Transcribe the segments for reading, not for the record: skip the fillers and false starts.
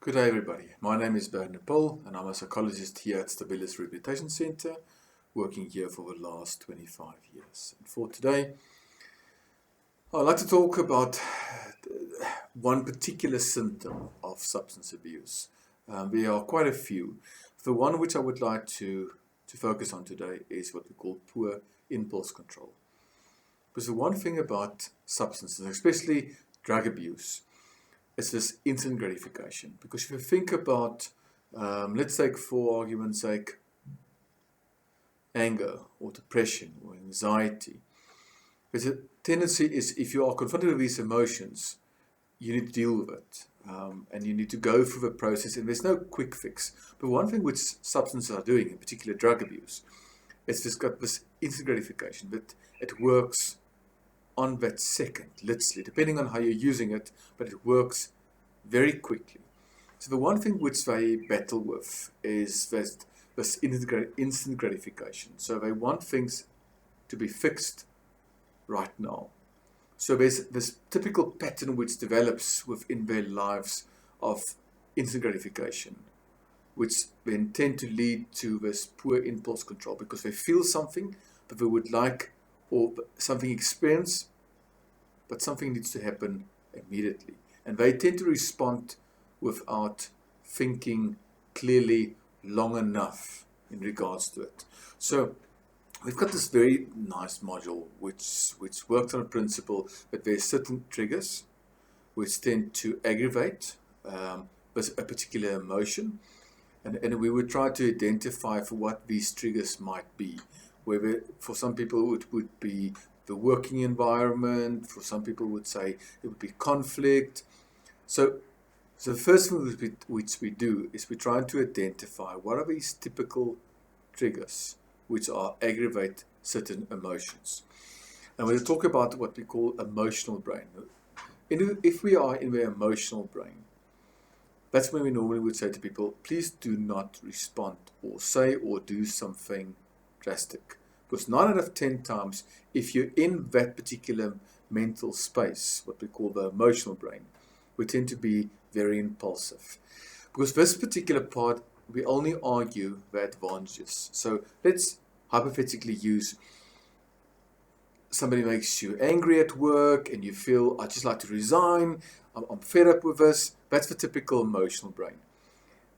Good day everybody, my name is Bernard Paul and I'm a psychologist here at Stabilis Rehabilitation Center, working here for the last 25 years. And for today, I'd like to talk about one particular symptom of substance abuse. There are quite a few. The one which I would like to focus on today is what we call poor impulse control. Because the one thing about substances, especially drug abuse, is this instant gratification. Because if you think about, let's take for argument's sake, anger or depression or anxiety. There's a tendency is if you are confronted with these emotions, you need to deal with it. And you need to go through the process, and there's no quick fix. But one thing which substances are doing, in particular drug abuse, is it's got this instant gratification, that it works on that second, literally, depending on how you're using it, but it works very quickly. So the one thing which they battle with is this instant gratification. So they want things to be fixed right now. So there's this typical pattern which develops within their lives of instant gratification, which then tend to lead to this poor impulse control, because they feel something that they would like, or something experience, but something needs to happen immediately. And they tend to respond without thinking clearly long enough in regards to it. So we've got this very nice module which works on a principle that there's certain triggers which tend to aggravate a particular emotion, and we would try to identify for what these triggers might be. Whether for some people it would be the working environment, for some people would say it would be conflict. So the first thing which we do is we try to identify what are these typical triggers which are aggravate certain emotions. And we'll talk about what we call emotional brain. If we are in the emotional brain, that's when we normally would say to people, please do not respond or say or do something drastic. Because 9 out of 10 times, if you're in that particular mental space, what we call the emotional brain, we tend to be very impulsive. Because this particular part, we only argue the advantages. So let's hypothetically use somebody makes you angry at work and you feel, I just like to resign, I'm fed up with this. That's the typical emotional brain.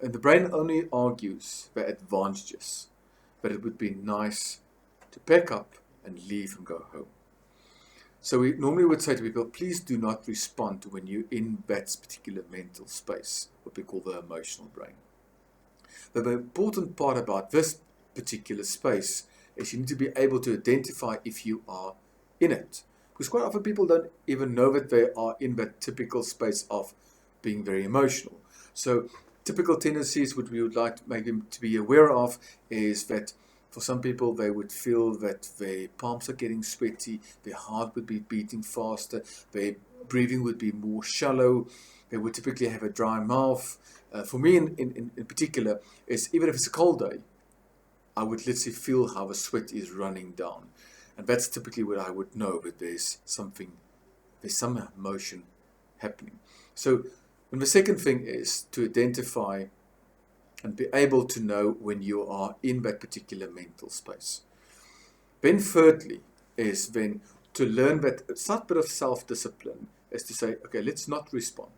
And the brain only argues the advantages, but it would be nice to pack up and leave and go home. So we normally would say to people, please do not respond when you're in that particular mental space, what we call the emotional brain. But the important part about this particular space is you need to be able to identify if you are in it. Because quite often people don't even know that they are in that typical space of being very emotional. So typical tendencies which we would like to make them to be aware of is that for some people, they would feel that their palms are getting sweaty, their heart would be beating faster, their breathing would be more shallow, they would typically have a dry mouth. For me in particular, is even if it's a cold day, I would literally feel how the sweat is running down. And that's typically what I would know that there's some emotion happening. So, and the second thing is to identify and be able to know when you are in that particular mental space. Then thirdly is then to learn that some bit of self-discipline is to say, okay, let's not respond.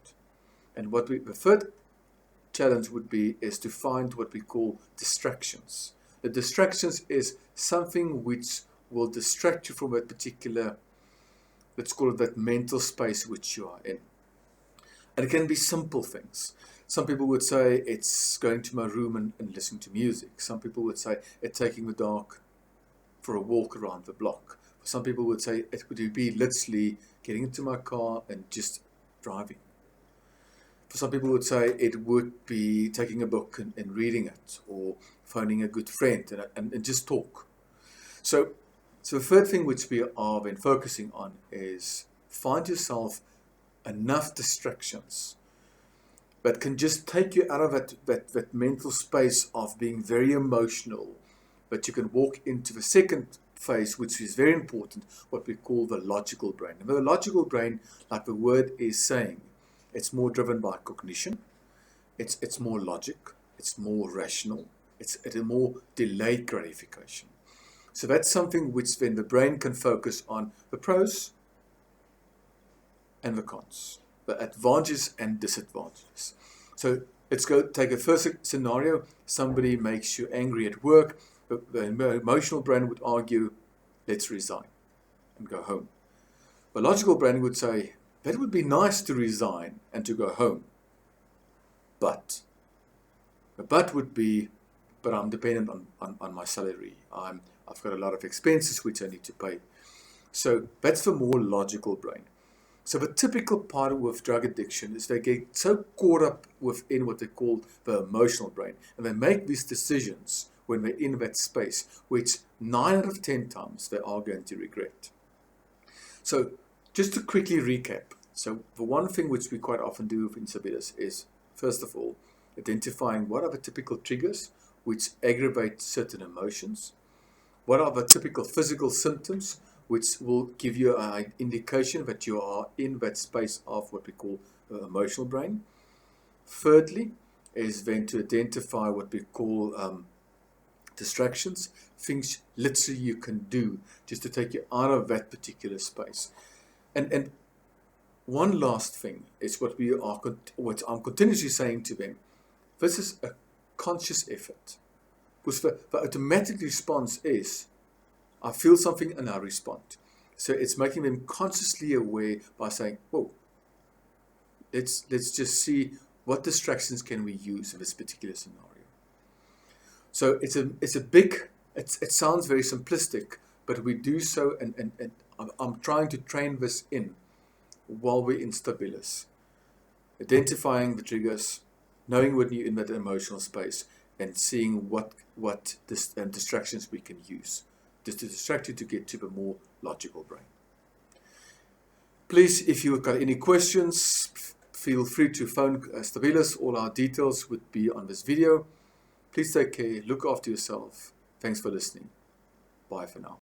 And the third challenge would be is to find what we call distractions. The distractions is something which will distract you from that particular, let's call it that mental space which you are in. And it can be simple things. Some people would say it's going to my room and listening to music. Some people would say it's taking the dog for a walk around the block. Some people would say it would be literally getting into my car and just driving. For some people would say it would be taking a book and reading it, or phoning a good friend and just talk. So the third thing which we are then focusing on is find yourself enough distractions that can just take you out of that mental space of being very emotional, but you can walk into the second phase, which is very important, what we call the logical brain. And the logical brain, like the word is saying, it's more driven by cognition. It's more logic, it's more rational, it's a more delayed gratification. So that's something which then the brain can focus on the pros and the cons, the advantages and disadvantages. So let's go take a first scenario. Somebody makes you angry at work. The emotional brain would argue, let's resign and go home. The logical brain would say, that would be nice to resign and to go home. But the but would be, but I'm dependent on my salary. I've got a lot of expenses which I need to pay. So that's the more logical brain. So the typical part with drug addiction is they get so caught up within what they call the emotional brain, and they make these decisions when they're in that space, which 9 out of 10 times they are going to regret. So just to quickly recap, so the one thing which we quite often do in Stabilis is, first of all, identifying what are the typical triggers which aggravate certain emotions, what are the typical physical symptoms which will give you an indication that you are in that space of what we call the emotional brain. Thirdly, is then to identify what we call distractions, things literally you can do just to take you out of that particular space. And one last thing is what I'm continuously saying to them. This is a conscious effort. Because the automatic response is, I feel something and I respond. So it's making them consciously aware by saying, whoa, let's just see what distractions can we use in this particular scenario. So it sounds very simplistic, but we do so, and I'm trying to train this in while we're in Stabilis. Identifying the triggers, knowing when you're in that emotional space, and seeing what distractions we can use just to distract you to get to the more logical brain. Please, if you've got any questions, feel free to phone Stabilis. All our details would be on this video. Please take care, look after yourself. Thanks for listening. Bye for now.